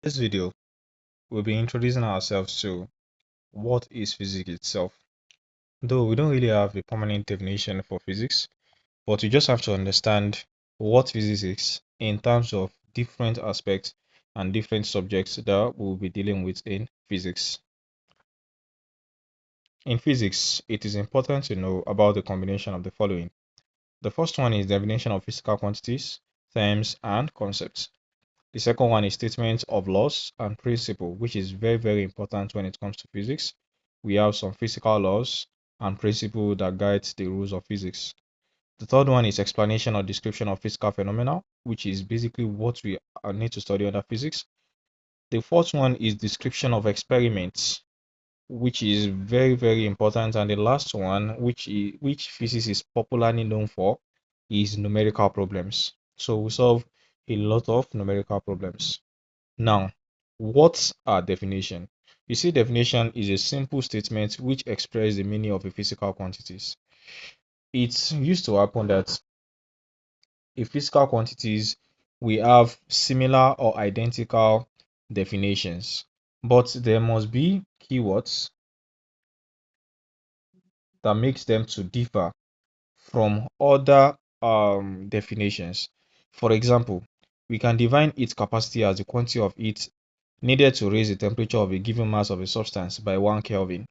This video, we'll be introducing ourselves to what is physics itself. Though we don't really have a permanent definition for physics, but we just have to understand what physics is in terms of different aspects and different subjects that we'll be dealing with in physics. In physics, it is important to know about the combination of the following. The first one is definition of physical quantities, terms, and concepts. The second one is statements of laws and principle, which is very, very important when it comes to physics. We have some physical laws and principle that guides the rules of physics. The third one is explanation or description of physical phenomena, which is basically what we need to study under physics. The fourth one is description of experiments, which is very, very important. And the last one, which physics is popularly known for, is numerical problems. So we solve a lot of numerical problems. Now, what's our definition? You see, definition is a simple statement which expresses the meaning of a physical quantities. It's used to happen that in physical quantities we have similar or identical definitions, but there must be keywords that makes them to differ from other definitions. For example, we can define heat capacity as the quantity of heat needed to raise the temperature of a given mass of a substance by 1 Kelvin.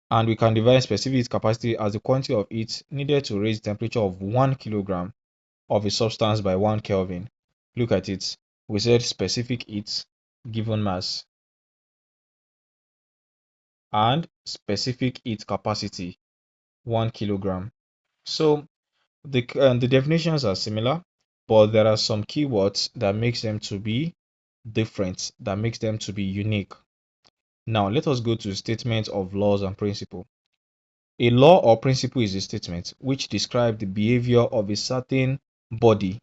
And we can define specific heat capacity as the quantity of heat needed to raise the temperature of 1 kilogram of a substance by 1 Kelvin. Look at it. We said specific heat given mass and specific heat capacity 1 kilogram. So the definitions are similar, but there are some keywords that makes them to be different, that makes them to be unique. Now let us go to statements of laws and principle. A law or principle is a statement which describes the behavior of a certain body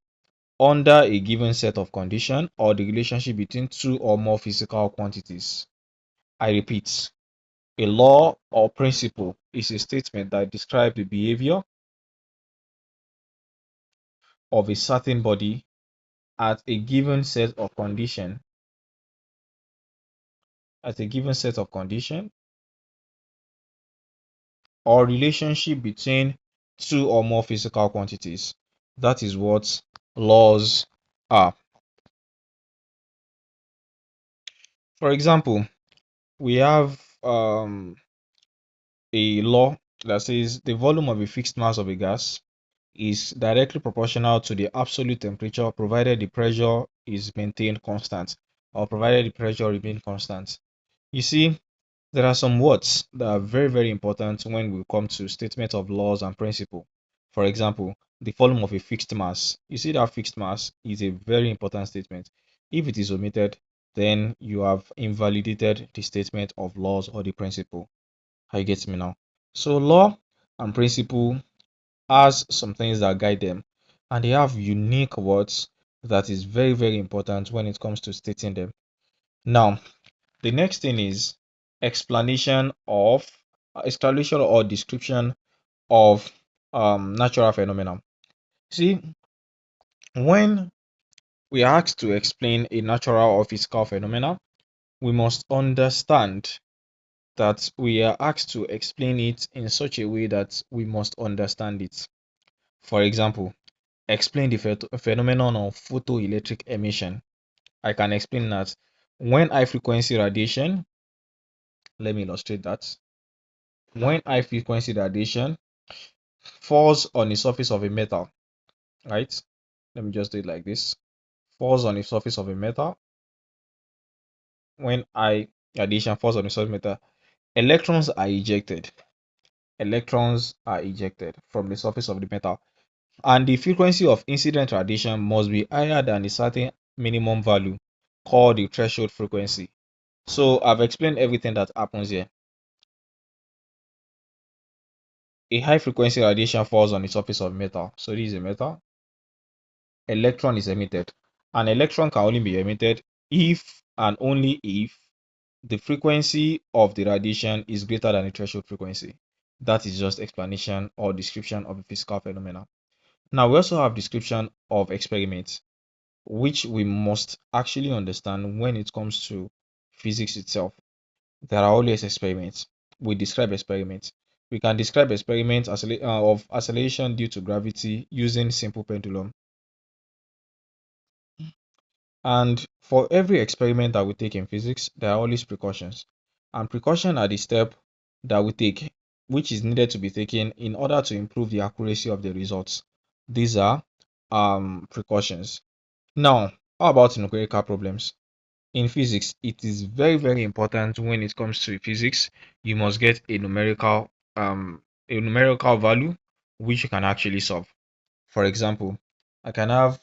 under a given set of conditions or the relationship between two or more physical quantities. I repeat, a law or principle is a statement that describes the behavior of a certain body at a given set of condition at a given set of condition or relationship between two or more physical quantities. That is what laws are. For example, we have a law that says the volume of a fixed mass of a gas is directly proportional to the absolute temperature provided the pressure is maintained constant or provided the pressure remain constant. You see, there are some words that are very, very important when we come to statement of laws and principle. For example, the volume of a fixed mass. You see that fixed mass is a very important statement. If it is omitted, then you have invalidated the statement of laws or the principle. How you get me now? So law and principle has some things that guide them, and they have unique words that is very, very important when it comes to stating them. Now, the next thing is explanation or description of natural phenomena. See, when we are asked to explain a natural or physical phenomena, we must understand that we are asked to explain it in such a way that we must understand it. For example, explain the phenomenon of photoelectric emission. I can explain that when high frequency radiation, let me illustrate that. When high frequency radiation falls on the surface of a metal, right? Let me just do it like this. Falls on the surface of a metal. When high radiation falls on the surface of metal, electrons are ejected. Electrons are ejected from the surface of the metal. And the frequency of incident radiation must be higher than a certain minimum value called the threshold frequency. So I've explained everything that happens here. A high frequency radiation falls on the surface of metal. So this is a metal. Electron is emitted. An electron can only be emitted if and only if the frequency of the radiation is greater than the threshold frequency. That is just explanation or description of a physical phenomena. Now we also have description of experiments. which we must actually understand when it comes to physics itself. There are always experiments. We describe experiments. We can describe experiments of acceleration due to gravity using simple pendulum. And for every experiment that we take in physics, there are always precautions. And precaution are the step that we take, which is needed to be taken in order to improve the accuracy of the results. These are precautions. Now, how about numerical problems? In physics, it is very, very important when it comes to physics, you must get a numerical value which you can actually solve. For example, I can have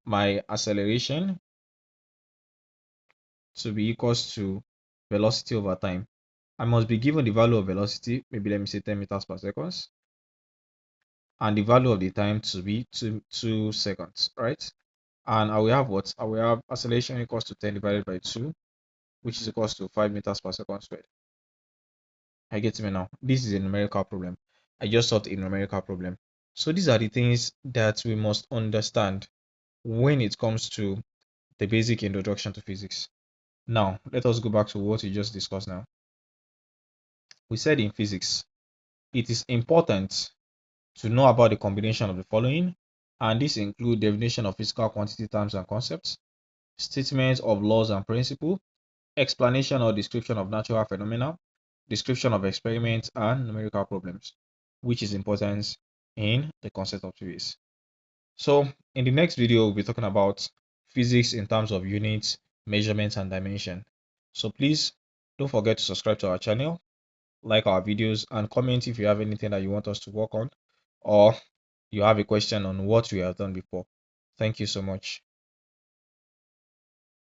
my acceleration to be equals to velocity over time. I must be given the value of velocity, maybe let me say 10 meters per second, and the value of the time to be 2 seconds, right? And I will have what? I will have acceleration equals to 10 divided by 2, which is equals to 5 meters per second squared. I get me now. This is a numerical problem. I just solved a numerical problem. So these are the things that we must understand when it comes to the basic introduction to physics. Now, let us go back to what we just discussed now. We said in physics, it is important to know about the combination of the following, and this include definition of physical quantity terms and concepts, statements of laws and principles, explanation or description of natural phenomena, description of experiments, and numerical problems, which is important in the concept of physics. So, in the next video, we'll be talking about physics in terms of units, measurements, and dimension. So, please don't forget to subscribe to our channel, like our videos, and comment if you have anything that you want us to work on or you have a question on what we have done before. Thank you so much.